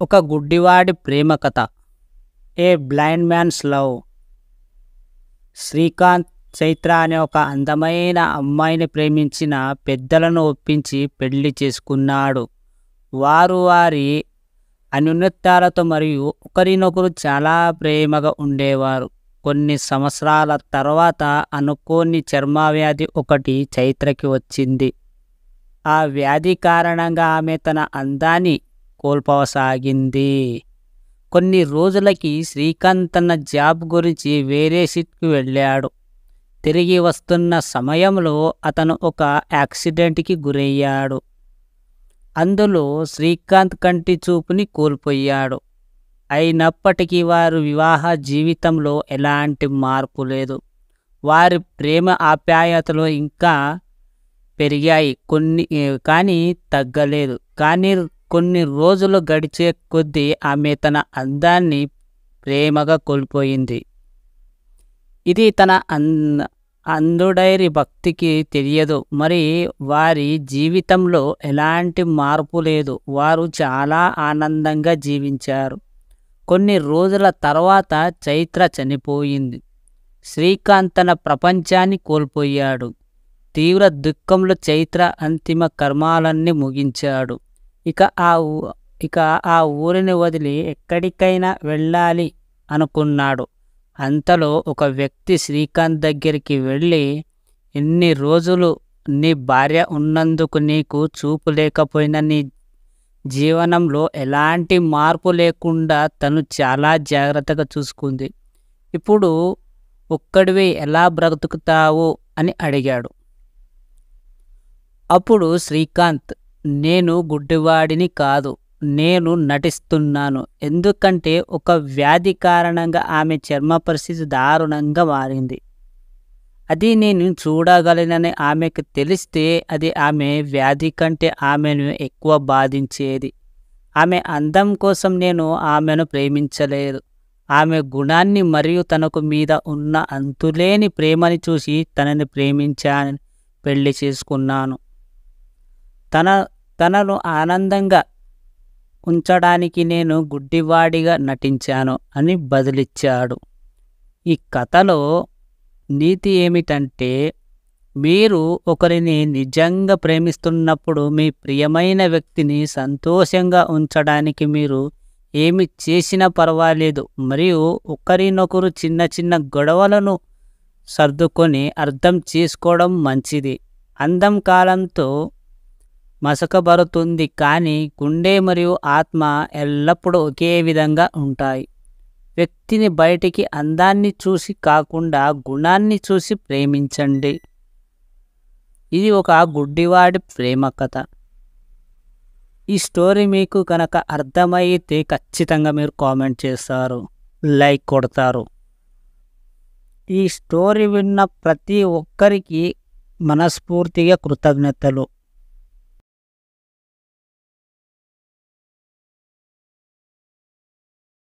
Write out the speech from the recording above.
ఒక గుడ్డివాడి ప్రేమ కథ. A blind man's love. Srikanth Chaitra అనే ఒక అందమైన అమ్మాయిని ప్రేమించిన పెద్దలను ఒప్పించి పెళ్లి చేసుకున్నాడు. వారు వారి అనునిత్యాలతో మరియు ఒకరినొకరు చాలా ప్రేమగా ఉండేవారు. కొన్ని సంవత్సరాల తర్వాత అనుకోని చర్మవ్యాధి ఒకటి చైత్రకి వచ్చింది. ఆ వ్యాధి కారణంగా ఆమె తన అందాన్ని కోల్పోసాగింది. కొన్ని రోజులకి శ్రీకాంత్ తన జాబ్ గురించి వేరే సిటీకి వెళ్ళాడు. తిరిగి వస్తున్న సమయంలో అతను ఒక యాక్సిడెంట్కి గురయ్యాడు. అందులో శ్రీకాంత్ కంటి చూపుని కోల్పోయాడు. అయినప్పటికీ వారి వివాహ జీవితంలో ఎలాంటి మార్పు లేదు. వారి ప్రేమ ఆప్యాయతలు ఇంకా పెరిగాయి, కానీ తగ్గలేదు. కానీ కొన్ని రోజులు గడిచే కొద్దీ ఆమె తన అందాన్ని ప్రేమగా కోల్పోయింది. ఇది తన అందుడైరి భక్తికి తెలియదు. మరి వారి జీవితంలో ఎలాంటి మార్పు లేదు. వారు చాలా ఆనందంగా జీవించారు. కొన్ని రోజుల తర్వాత చైత్ర చనిపోయింది. శ్రీకాంత్ తన ప్రపంచాన్ని కోల్పోయాడు. తీవ్ర దుఃఖంలో చైత్ర అంతిమ కర్మాలన్నీ ముగించాడు. ఇక ఆ ఊరిని వదిలి ఎక్కడికైనా వెళ్ళాలి అనుకున్నాడు. అంతలో ఒక వ్యక్తి శ్రీకాంత్ దగ్గరికి వెళ్ళి, ఎన్ని రోజులు నీ భార్య ఉన్నందుకు నీకు చూపు లేకపోయినా నీ జీవనంలో ఎలాంటి మార్పు లేకుండా తను చాలా జాగ్రత్తగా చూసుకుంది. ఇప్పుడు ఒక్కడివే ఎలా బ్రతుకుతావు అని అడిగాడు. అప్పుడు శ్రీకాంత్, నేను గుడ్డివాడిని కాదు, నేను నటిస్తున్నాను. ఎందుకంటే ఒక వ్యాధి కారణంగా ఆమె చర్మ పరిస్థితి దారుణంగా మారింది. అది నేను చూడగలనని ఆమెకు తెలిస్తే అది ఆమె వ్యాధి కంటే ఆమెను ఎక్కువ బాధించేది. ఆమె అందం కోసం నేను ఆమెను ప్రేమించలేదు. ఆమె గుణాన్ని మరియు తనకు మీద ఉన్న అంతులేని ప్రేమని చూసి తనని ప్రేమించానని పెళ్లి చేసుకున్నాను. తనను ఆనందంగా ఉంచడానికి నేను గుడ్డివాడిగా నటించాను అని బదులిచ్చాడు. ఈ కథలో నీతి ఏమిటంటే, మీరు ఒకరిని నిజంగా ప్రేమిస్తున్నప్పుడు మీ ప్రియమైన వ్యక్తిని సంతోషంగా ఉంచడానికి మీరు ఏమి చేసినా పర్వాలేదు. మరియు ఒకరినొకరు చిన్న చిన్న గొడవలను సర్దుకొని అర్థం చేసుకోవడం మంచిది. అందం కాలంతో మసకబరుతుంది, కానీ గుండె మరియు ఆత్మ ఎల్లప్పుడూ ఒకే విధంగా ఉంటాయి. వ్యక్తిని బయటికి అందాన్ని చూసి కాకుండా గుణాన్ని చూసి ప్రేమించండి. ఇది ఒక గుడ్డివాడి ప్రేమ కథ. ఈ స్టోరీ మీకు కనుక అర్థమైతే ఖచ్చితంగా మీరు కామెంట్ చేస్తారు, లైక్ కొడతారు. ఈ స్టోరీ విన్న ప్రతి ఒక్కరికి మనస్ఫూర్తిగా కృతజ్ఞతలు.